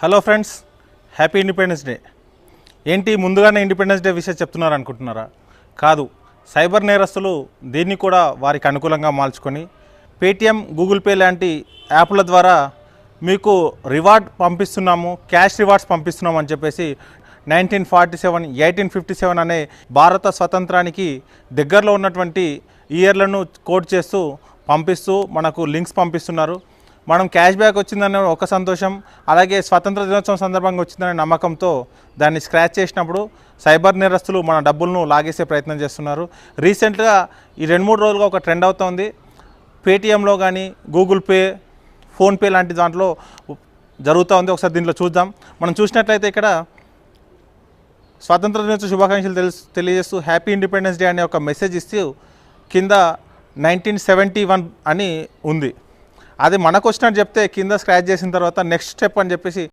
Hello friends, happy independence day. ఏంటి ముందుగానే independence day విషయం చెప్తున్నారు అనుకుంటున్నారా? కాదు, సైబర్ నేరస్తులు దీన్ని కూడా వారికి అనుకూలంగా మార్చుకొని పేటిఎం, గూగుల్ పే లాంటి యాప్ల ద్వారా మీకు రివార్డ్ పంపిస్తున్నాము, క్యాష్ రివార్డ్స్ పంపిస్తున్నాము అని చెప్పేసి 1947, 1857 అనే భారత స్వతంత్రానికి దగ్గరలో ఉన్నటువంటి ఇయర్లను కోట్ చేస్తూ పంపిస్తూ మనకు లింక్స్ పంపిస్తున్నారు. మనం క్యాష్ బ్యాక్ వచ్చిందనే ఒక సంతోషం, అలాగే స్వతంత్ర దినోత్సవం సందర్భంగా వచ్చిందనే నమ్మకంతో దాన్ని స్క్రాచ్ చేసినప్పుడు సైబర్ నేరస్తులు మన డబ్బులను లాగేసే ప్రయత్నం చేస్తున్నారు. రీసెంట్గా ఈ 2-3 రోజులుగా ఒక ట్రెండ్ అవుతోంది. పేటిఎంలో కానీ, గూగుల్ పే, ఫోన్పే లాంటి దాంట్లో జరుగుతూ ఉంది. ఒకసారి దీంట్లో చూద్దాం. మనం చూసినట్లయితే ఇక్కడ స్వాతంత్ర దినోత్సవ శుభాకాంక్షలు తెలియజేస్తూ హ్యాపీ ఇండిపెండెన్స్ డే అనే ఒక మెసేజ్ ఇస్తూ కింద 1971 అని ఉంది. అది మనకు వచ్చినట్టు చెప్తే కింద స్క్రాచ్ చేసిన తర్వాత నెక్స్ట్ స్టెప్ అని చెప్పేసి